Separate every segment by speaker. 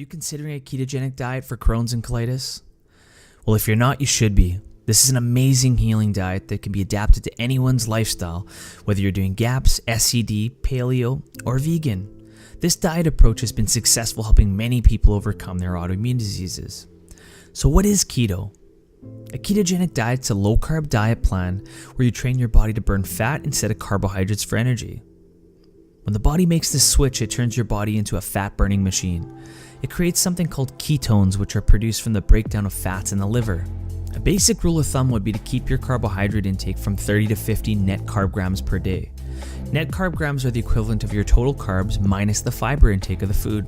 Speaker 1: considering a ketogenic diet for Crohn's and colitis? Well, if you're not, you should be. This is an amazing healing diet that can be adapted to anyone's lifestyle, whether you're doing GAPS, SCD, PALEO, or vegan. This diet approach has been successful helping many people overcome their autoimmune diseases. So what is keto? A ketogenic diet is a low-carb diet plan where you train your body to burn fat instead of carbohydrates for energy. When the body makes this switch, it turns your body into a fat-burning machine. It creates something called ketones, which are produced from the breakdown of fats in the liver. A basic rule of thumb would be to keep your carbohydrate intake from 30 to 50 net carb grams per day. Net carb grams are the equivalent of your total carbs minus the fiber intake of the food.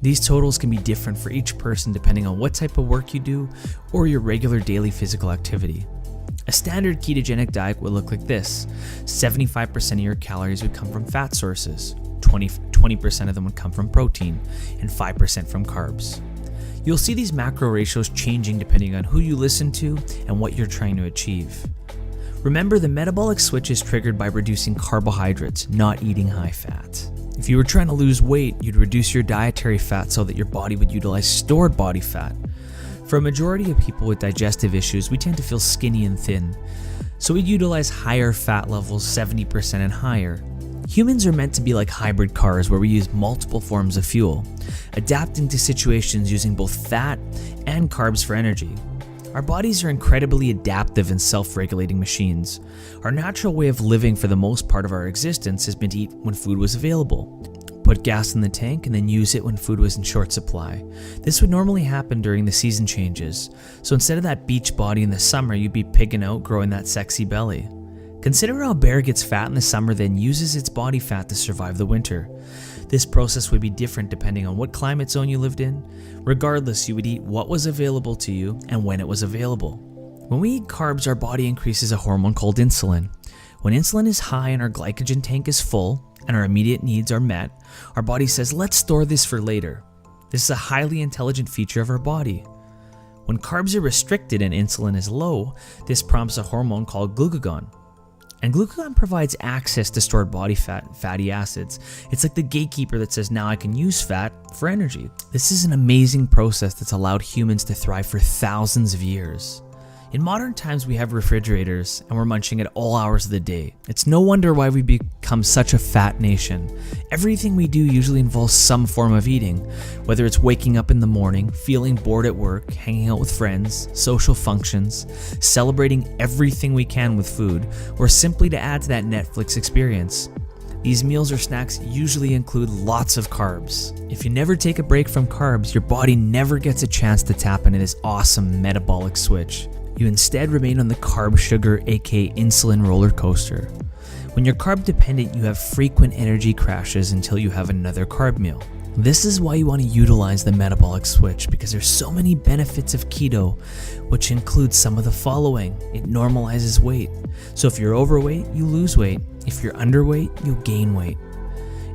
Speaker 1: These totals can be different for each person depending on what type of work you do or your regular daily physical activity. A standard ketogenic diet would look like this. 75% of your calories would come from fat sources, 20% of them would come from protein, and 5% from carbs. You'll see these macro ratios changing depending on who you listen to and what you're trying to achieve. Remember, the metabolic switch is triggered by reducing carbohydrates, not eating high fat. If you were trying to lose weight, you'd reduce your dietary fat so that your body would utilize stored body fat. For a majority of people with digestive issues, we tend to feel skinny and thin, so we'd utilize higher fat levels, 70% and higher. Humans are meant to be like hybrid cars where we use multiple forms of fuel, adapting to situations using both fat and carbs for energy. Our bodies are incredibly adaptive and self-regulating machines. Our natural way of living for the most part of our existence has been to eat when food was available. Put gas in the tank and then use it when food was in short supply. This would normally happen during the season changes, so instead of that beach body in the summer, you'd be pigging out growing that sexy belly. Consider how a bear gets fat in the summer then uses its body fat to survive the winter. This process would be different depending on what climate zone you lived in. Regardless, you would eat what was available to you and when it was available. When we eat carbs, our body increases a hormone called insulin. When insulin is high and our glycogen tank is full and our immediate needs are met, our body says, let's store this for later. This is a highly intelligent feature of our body. When carbs are restricted and insulin is low, this prompts a hormone called glucagon. And glucagon provides access to stored body fat and fatty acids. It's like the gatekeeper that says, now I can use fat for energy. This is an amazing process that's allowed humans to thrive for thousands of years. In modern times, we have refrigerators and we're munching at all hours of the day. It's no wonder why we become such a fat nation. Everything we do usually involves some form of eating, whether it's waking up in the morning, feeling bored at work, hanging out with friends, social functions, celebrating everything we can with food, or simply to add to that Netflix experience. These meals or snacks usually include lots of carbs. If you never take a break from carbs, your body never gets a chance to tap into this awesome metabolic switch. You instead remain on the carb sugar, aka insulin roller coaster. When you're carb dependent, you have frequent energy crashes until you have another carb meal. This is why you want to utilize the metabolic switch, because there's so many benefits of keto, which includes some of the following. It normalizes weight. So if you're overweight, you lose weight. If you're underweight, you gain weight.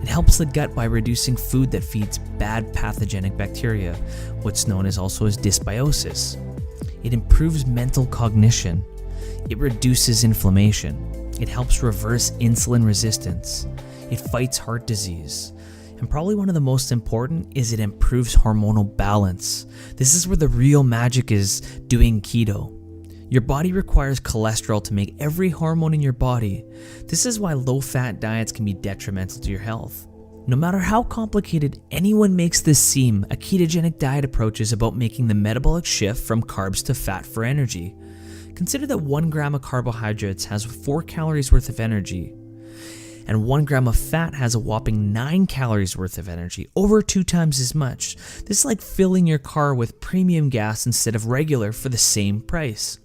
Speaker 1: It helps the gut by reducing food that feeds bad pathogenic bacteria, what's known as also as dysbiosis. It improves mental cognition. It reduces inflammation. It helps reverse insulin resistance. It fights heart disease. And probably one of the most important is it improves hormonal balance. This is where the real magic is doing keto. Your body requires cholesterol to make every hormone in your body. This is why low-fat diets can be detrimental to your health. No matter how complicated anyone makes this seem, a ketogenic diet approach is about making the metabolic shift from carbs to fat for energy. Consider that 1 gram of carbohydrates has 4 calories worth of energy, and 1 gram of fat has a whopping 9 calories worth of energy, over 2 times as much. This is like filling your car with premium gas instead of regular for the same price.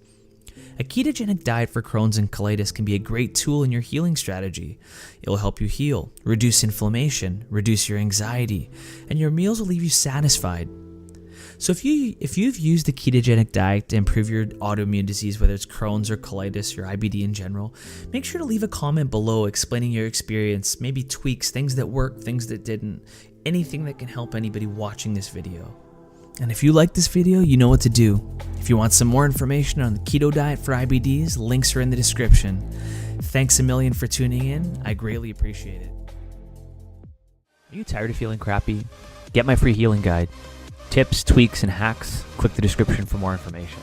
Speaker 1: A ketogenic diet for Crohn's and colitis can be a great tool in your healing strategy. It will help you heal, reduce inflammation, reduce your anxiety, and your meals will leave you satisfied. So if you've used the ketogenic diet to improve your autoimmune disease, whether it's Crohn's or colitis or IBD in general, make sure to leave a comment below explaining your experience, maybe tweaks, things that worked, things that didn't, anything that can help anybody watching this video. And if you like this video, you know what to do. If you want some more information on the keto diet for IBDs, links are in the description. Thanks a million for tuning in. I greatly appreciate it. Are you tired of feeling crappy? Get my free healing guide. tips, tweaks, and hacks, click the description for more information.